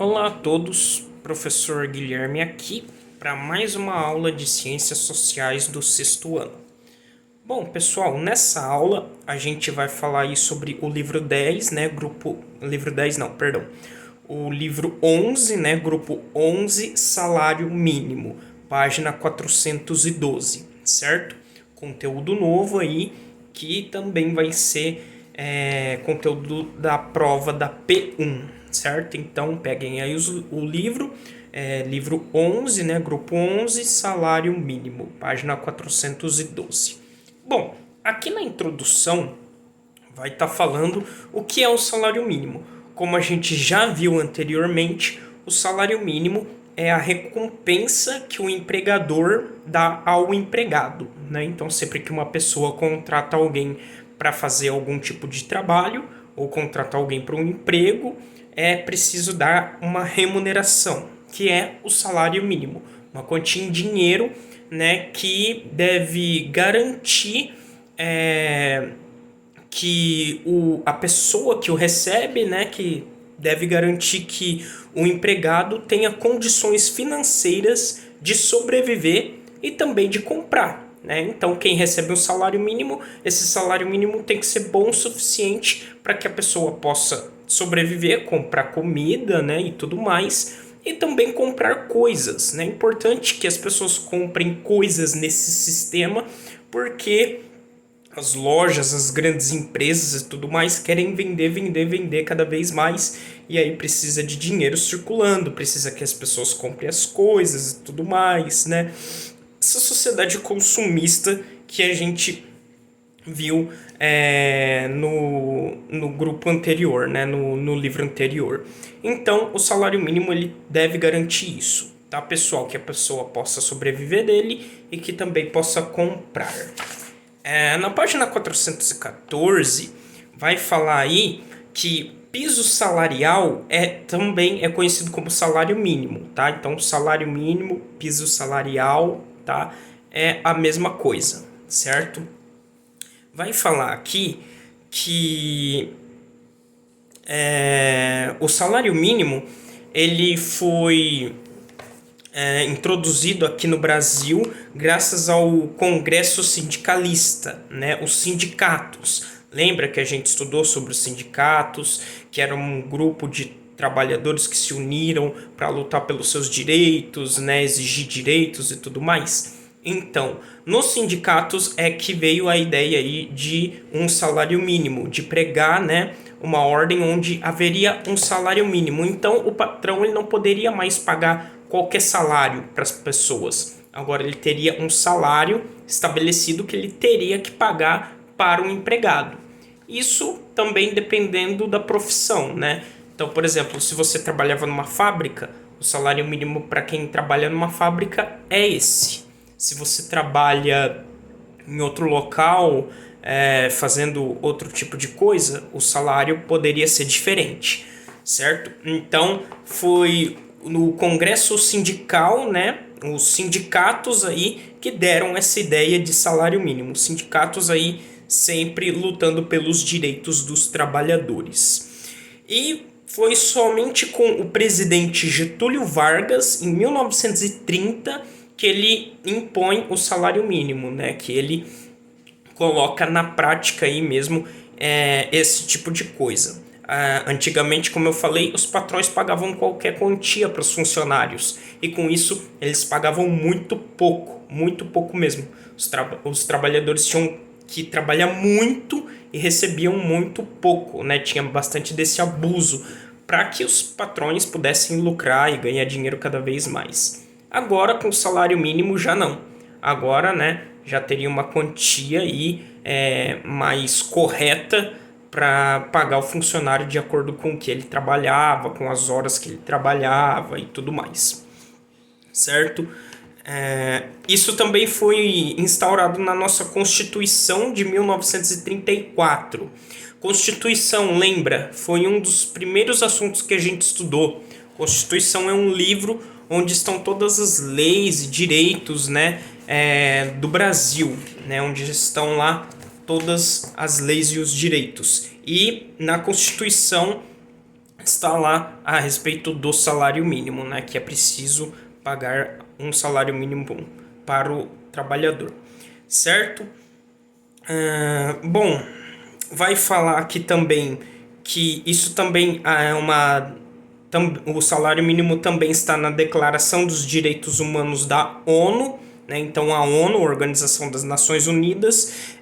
Olá a todos, professor Guilherme aqui para mais uma aula de Ciências Sociais do sexto ano. Bom, pessoal, nessa aula a gente vai falar aí sobre o livro 10, né, o livro 11, né, grupo 11, salário mínimo, página 412, certo? Conteúdo novo aí que também vai ser conteúdo da prova da P1, certo? Então peguem aí o livro, livro 11, né, grupo 11, salário mínimo, página 412. Bom, aqui na introdução vai estar falando o que é o salário mínimo. Como a gente já viu anteriormente, o salário mínimo é a recompensa que o empregador dá ao empregado, né? Então, sempre que uma pessoa contrata alguém para fazer algum tipo de trabalho ou contrata alguém para um emprego, é preciso dar uma remuneração, que é o salário mínimo, uma quantia em dinheiro, né, que deve garantir que a pessoa que o recebe, né, que deve garantir que o empregado tenha condições financeiras de sobreviver e também de comprar, né? Então, quem recebe um salário mínimo, esse salário mínimo tem que ser bom o suficiente para que a pessoa possa sobreviver, comprar comida, né, e tudo mais, e também comprar coisas, né? É importante que as pessoas comprem coisas nesse sistema, porque as lojas, as grandes empresas e tudo mais querem vender cada vez mais, e aí precisa de dinheiro circulando, precisa que as pessoas comprem as coisas e tudo mais, né? Essa sociedade consumista que a gente viu no grupo anterior, né? No livro anterior. Então, o salário mínimo ele deve garantir isso, tá, pessoal? Que a pessoa possa sobreviver dele e que também possa comprar. Na página 414 vai falar aí que piso salarial também é conhecido como salário mínimo, tá? Então, salário mínimo, piso salarial, tá? É a mesma coisa, certo? Vai falar aqui que o salário mínimo ele foi introduzido aqui no Brasil graças ao Congresso Sindicalista, né? Os sindicatos. Lembra que a gente estudou sobre os sindicatos, que era um grupo de trabalhadores que se uniram para lutar pelos seus direitos, né? Exigir direitos e tudo mais? Então, nos sindicatos é que veio a ideia aí de um salário mínimo, de pregar, né, uma ordem onde haveria um salário mínimo. Então, o patrão ele não poderia mais pagar qualquer salário para as pessoas. Agora, ele teria um salário estabelecido que ele teria que pagar para o empregado. Isso também dependendo da profissão, né? Então, por exemplo, se você trabalhava numa fábrica, o salário mínimo para quem trabalha numa fábrica é esse. Se você trabalha em outro local, fazendo outro tipo de coisa, o salário poderia ser diferente, certo? Então, foi no Congresso Sindical, né, os sindicatos aí que deram essa ideia de salário mínimo. Os sindicatos aí sempre lutando pelos direitos dos trabalhadores. E foi somente com o presidente Getúlio Vargas, em 1930, que ele impõe o salário mínimo, né? Que ele coloca na prática aí mesmo esse tipo de coisa. Antigamente, como eu falei, os patrões pagavam qualquer quantia para os funcionários, e com isso eles pagavam muito pouco mesmo. Os trabalhadores tinham que trabalhar muito e recebiam muito pouco, né? Tinha bastante desse abuso para que os patrões pudessem lucrar e ganhar dinheiro cada vez mais. Agora, com o salário mínimo, já não. Agora, né, já teria uma quantia aí, mais correta para pagar o funcionário de acordo com o que ele trabalhava, com as horas que ele trabalhava e tudo mais. Certo? Isso também foi instaurado na nossa Constituição de 1934. Constituição, lembra, foi um dos primeiros assuntos que a gente estudou. Constituição é um livro onde estão todas as leis e direitos, né, do Brasil, né, onde estão lá todas as leis e os direitos. E na Constituição está lá a respeito do salário mínimo, né? Que é preciso pagar um salário mínimo para o trabalhador, certo? Bom, vai falar aqui também que isso também é o salário mínimo também está na Declaração dos Direitos Humanos da ONU, né? Então a ONU, a Organização das Nações Unidas,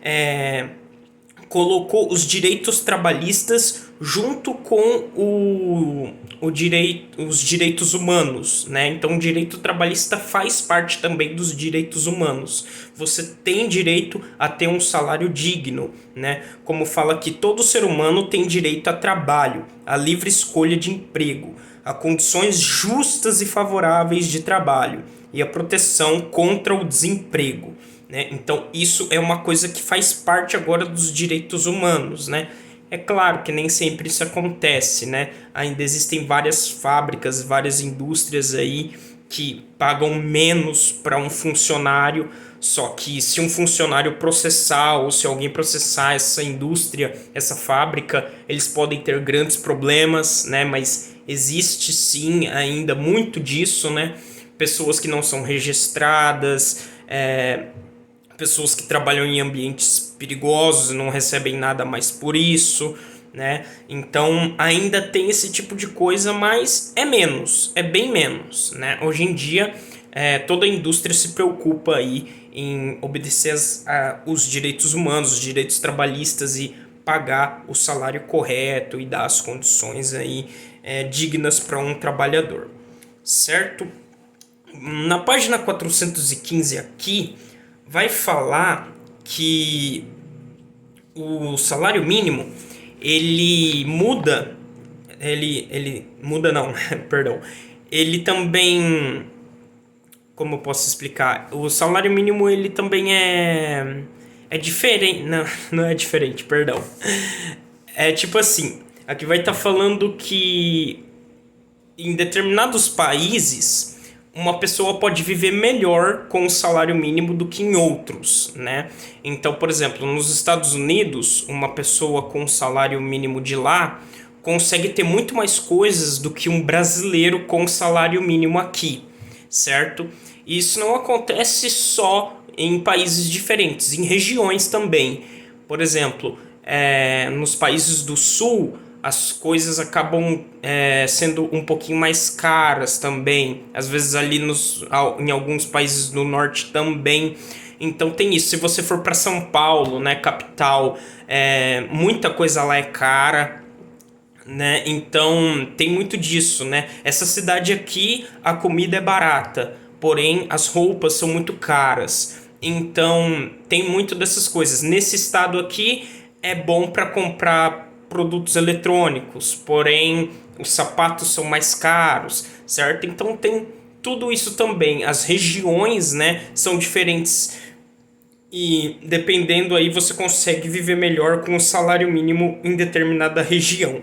colocou os direitos trabalhistas junto com os direitos humanos, né? Então, o direito trabalhista faz parte também dos direitos humanos. Você tem direito a ter um salário digno, né? Como fala que todo ser humano tem direito a trabalho, a livre escolha de emprego, a condições justas e favoráveis de trabalho e a proteção contra o desemprego. Né? Então, isso é uma coisa que faz parte agora dos direitos humanos. Né? É claro que nem sempre isso acontece. Né? Ainda existem várias fábricas, várias indústrias aí que pagam menos para um funcionário. Só que se um funcionário processar ou se alguém processar essa indústria, essa fábrica, eles podem ter grandes problemas, né? Mas existe sim ainda muito disso, né? Pessoas que não são registradas, pessoas que trabalham em ambientes perigosos e não recebem nada mais por isso, né? Então ainda tem esse tipo de coisa, mas é menos, é bem menos, né? Hoje em dia toda a indústria se preocupa aí em obedecer os direitos humanos, os direitos trabalhistas e pagar o salário correto e dar as condições aí dignas para um trabalhador, certo? Na página 415 aqui vai falar que o salário mínimo ele muda, ele muda não, perdão. Ele também, como eu posso explicar? O salário mínimo ele também é diferente, não, não é diferente, perdão. É tipo assim, aqui vai estar falando que em determinados países uma pessoa pode viver melhor com o salário mínimo do que em outros, né? Então, por exemplo, nos Estados Unidos, uma pessoa com o salário mínimo de lá consegue ter muito mais coisas do que um brasileiro com o salário mínimo aqui, certo? E isso não acontece só em países diferentes, em regiões também. Por exemplo, nos países do sul, as coisas acabam sendo um pouquinho mais caras também. Às vezes ali em alguns países do norte também. Então tem isso. Se você for para São Paulo, né, capital, muita coisa lá é cara. Né? Então tem muito disso, né? Essa cidade aqui, a comida é barata, porém as roupas são muito caras. Então tem muito dessas coisas. Nesse estado aqui é bom para comprar produtos eletrônicos, porém os sapatos são mais caros, certo? Então tem tudo isso também. As regiões, né, são diferentes e dependendo aí você consegue viver melhor com o salário mínimo em determinada região,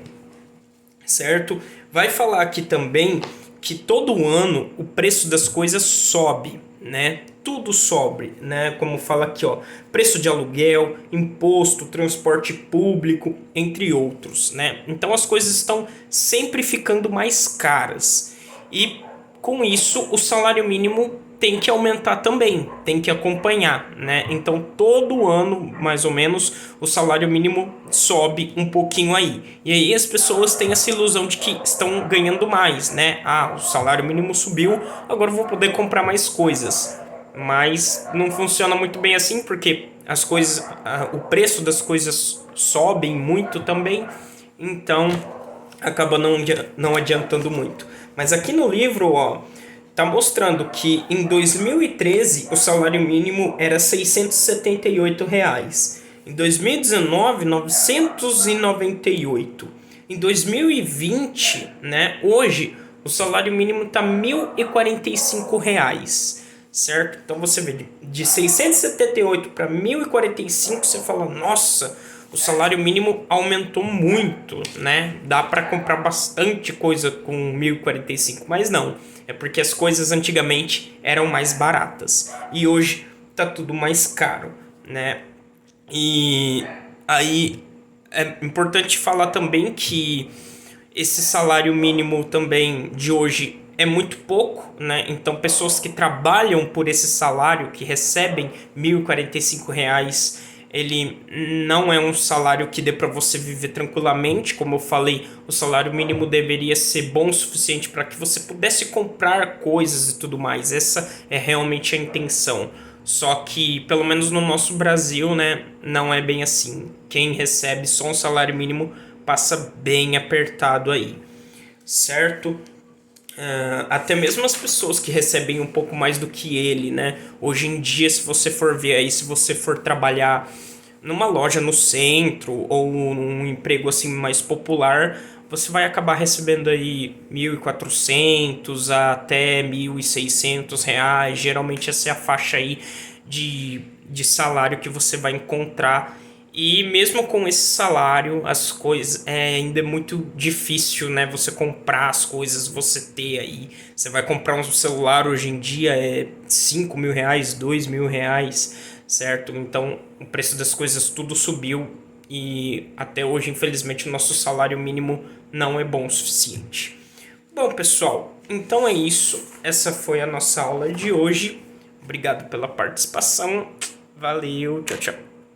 certo? Vai falar aqui também que todo ano o preço das coisas sobe, né? Tudo sobe, né? Como fala aqui, ó, preço de aluguel, imposto, transporte público, entre outros, né? Então as coisas estão sempre ficando mais caras. E com isso o salário mínimo tem que aumentar também, tem que acompanhar, né? Então todo ano, mais ou menos, o salário mínimo sobe um pouquinho aí. E aí as pessoas têm essa ilusão de que estão ganhando mais, né? Ah, o salário mínimo subiu, agora eu vou poder comprar mais coisas. Mas não funciona muito bem assim, porque as coisas, o preço das coisas sobem muito também, então acaba não adiantando muito. Mas aqui no livro, ó, tá mostrando que em 2013 o salário mínimo era R$ 678. Em 2019, 998. Em 2020, né, hoje, o salário mínimo tá R$ 1.045, certo? Então você vê, de 678 para 1.045, você fala, nossa, o salário mínimo aumentou muito, né? Dá para comprar bastante coisa com 1.045, mas não. É porque as coisas antigamente eram mais baratas e hoje tá tudo mais caro, né? E aí é importante falar também que esse salário mínimo também de hoje é muito pouco, né? Então, pessoas que trabalham por esse salário, que recebem R$ 1.045, ele não é um salário que dê para você viver tranquilamente. Como eu falei, o salário mínimo deveria ser bom o suficiente para que você pudesse comprar coisas e tudo mais. Essa é realmente a intenção. Só que, pelo menos no nosso Brasil, né, não é bem assim. Quem recebe só um salário mínimo passa bem apertado aí, certo? Até mesmo as pessoas que recebem um pouco mais do que ele, né? Hoje em dia, se você for ver aí, se você for trabalhar numa loja no centro ou num emprego assim mais popular, você vai acabar recebendo aí 1.400 até R$ 1.600. Geralmente essa é a faixa aí de salário que você vai encontrar. E mesmo com esse salário, as coisas ainda é muito difícil, né? Você comprar as coisas, você ter aí. Você vai comprar um celular hoje em dia é R$ 5.000, R$ 2.000, certo? Então o preço das coisas tudo subiu e até hoje, infelizmente, o nosso salário mínimo não é bom o suficiente. Bom, pessoal, então é isso. Essa foi a nossa aula de hoje. Obrigado pela participação. Valeu, tchau, tchau.